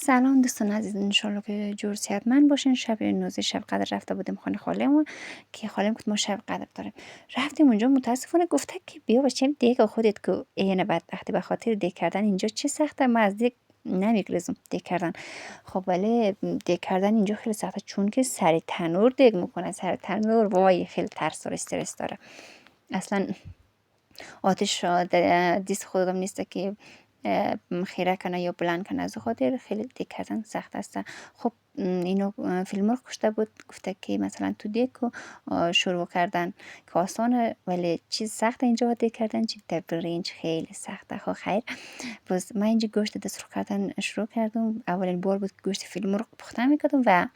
سلام دوستان عزیز، انشالله که جور صحتمند باشین. شب 19 شب قدر رفته بودیم خانه خالهمون که خالم گفت ما شب قدر داریم. رفتیم اونجا، متاسفانه گفته که بیا بچیم دیگه خودت که اینه بدبختی به خاطر دیگ کردن اینجا چه سخته. ما از دیگ نمیگریزم دیگ کردن. خب ولی دیگ کردن اینجا خیلی سخته چون که سر تنور دیگ میکنه. سر تنور وای خیلی ترس داره، استرس داره. اصلا آتش دیست خودم نیست که خیره کنه یا بلند کنه، از خاطر خیلی دیگ کردن سخت است. خب اینو فیلم رو کشته بود، گفته که مثلا تو دیگو شروع کردن که آسانه ولی چیز سخت اینجا دیگ کردن چی برنج خیلی سخته. خب خیر، باز من اینجا گوشت دسترخ کردن شروع کردم. اولین بار بود که گوشت فیلم رو پخته میکردم و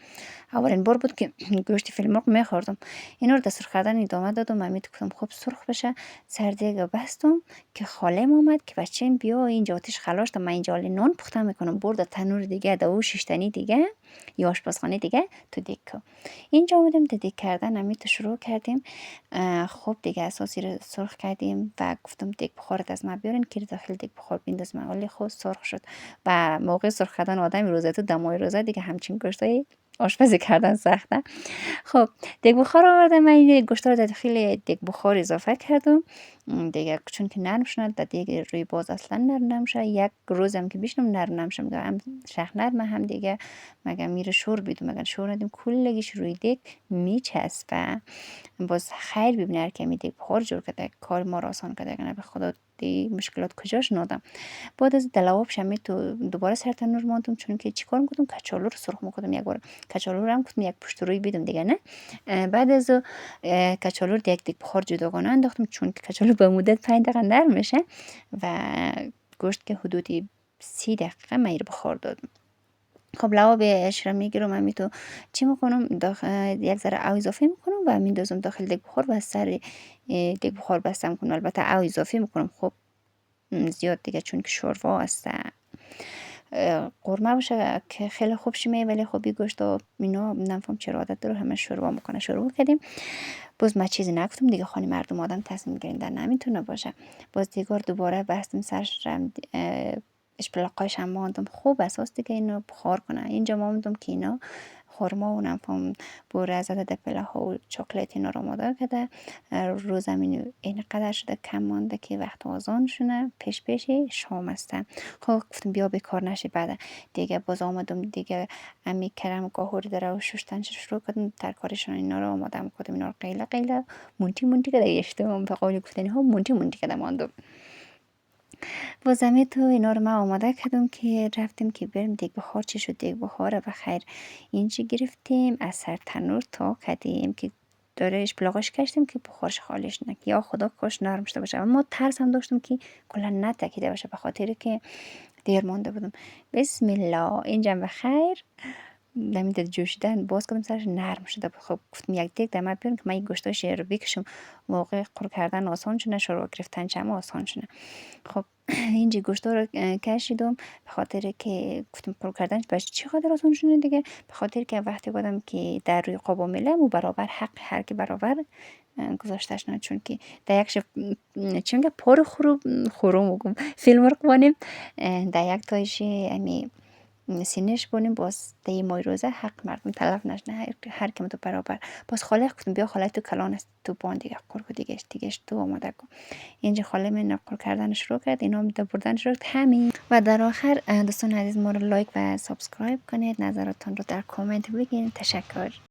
اولین بار بود که گوشت فیلم رو میخوردم. اینا رو دسترخ کردن ادامه دادم. امید گفتم خب سرخ بشه، سر دیگه بستم که خالم اومد که بچه‌م بیا اینجا آتش خلاص تا من اینجا نان پخته میکنم. برد تنور دیگه دو شیشتنی دیگه یا آشپزخانه دیگه تو دیگه. اینجا اومدم دیگ کردن. امید شروع کردیم. خب دیگه اساسی رو سرخ کردیم و گفتم دیگ بخارت از ما بیارین که داخل دیگ بخار بیندازم. ولی خود سرخ شد و موقع سرخ کردن آدم روزه تو دمای روزه دیگه همچین گوشتای آشپزی کردن سخته. خب دیگ بخار آوردم. من این گوشت رو داخل دیگ بخار اضافه کردم دیگه، چون که نرم شد در دیگ روی باز اصلا نرم نمیشه. یک روزم که بیشتم نرم نمیشه، میگم هم شخ نرم هم دیگه مگه میره شور بیدم، مگه شور ندیم کلگیش روی دیگ میچسبه. باز خیر ببینه هر کمی دیگ بخار جور کرده، کار ما را آسان کرده. نه به خدا دی مشکلات کجاش نادم. بعد از دلواب شمی تو دوباره سر تنور ماندم، چون که چیکار میکردم کچالو رو سرخ میکردم. یک بار کچالو رو هم گفتم یک پشت روی بیدم دیگه نه. بعد از کچالو رو یک دیگ بخار جداگانه انداختم، چون که کچالو به مدت 5 دقیقه نرم میشه و گوشت که حدودی 30 دقیقه من بخار دادم. خب لوابش رو میگیرم. من تو چی میکنم داخل یک ذره او اضافه میکنم و میندازم داخل دیگ بخار و سر دیگ بخار بستم کنم. البته او اضافه میکنم خب زیاد دیگه، چون که شوروا است. قرمه باشه که خیلی خوب شمه، ولی خب گوشت و اینا نفهم چرا عادت داره همه شوروا میکنه. شوروا کردیم. باز من چیزی نگفتم دیگه، خانه مردم آدم تصمیم گرفتن نمیتونه باشه. باز دیگه دوباره بستم سرش اشپلاقایش هم ماندم خوب اساس دیگه اینو بخار کنه. اینجا ماندم که اینا خورما و نفهم بوره زده دپله ها و چاکلیت اینا رو آماده کرده. رو زمین این قدر شده کم مانده که وقت آزان شونه پیشی شام هستن. خب گفتم بیا بکار نشه. بعد دیگه باز آمدم دیگه امی کرم گاهوری داره و شستن شروع کردم ترکاریشون اینا رو آماده کردم. اینا رو قیله مونتی که دیگه اشتم به قول گفتنی ها مونتی که ماندم. بازمی تو اینا رو من آماده کردم که رفتیم که بریم دیگ بخار. چی شد دیگ بخاره و خیر اینجا گرفتیم از سر تنور تا کردیم که دارهش بلاغش کشتیم که بخارش خالش نک. یا خدا کاش نرم شده باشه. اما ترس هم داشتم که کلا نتکیده باشه به خاطر که دیر مانده بودم. بسم الله اینجا به خیر نمیداد جوشیدن باز کردم سرش نرم شده. خب گفتم یک دیگ دمت بیارم که من این گوشتاش رو بکشم موقع قر کردن آسان شونه، شروع گرفتن چم آسان شونه. خب اینجا گوشتا رو کشیدم به خاطر که گفتم قر کردنش باشه چی خاطر آسان شونه دیگه، به خاطر که وقتی بودم که در روی قاب میلم و برابر حق هر که برابر گذاشتش نه، چون که در یک چون که پر خورو میگم فیلم رو کنیم در یک تایشی امی سینش بونیم باز دی مای روزه حق مردم تلف نشنه هر کم تو برابر. باز خاله گفتم بیا خاله تو کلان است تو بان دیگه قرق دیگه تو آماده کن. اینجا خاله من نقل کردن شروع کرد، اینا میده بردن شروع کرد همین. و در آخر دوستان عزیز ما رو لایک و سابسکرایب کنید، نظراتتون رو در کامنت بگین. تشکر.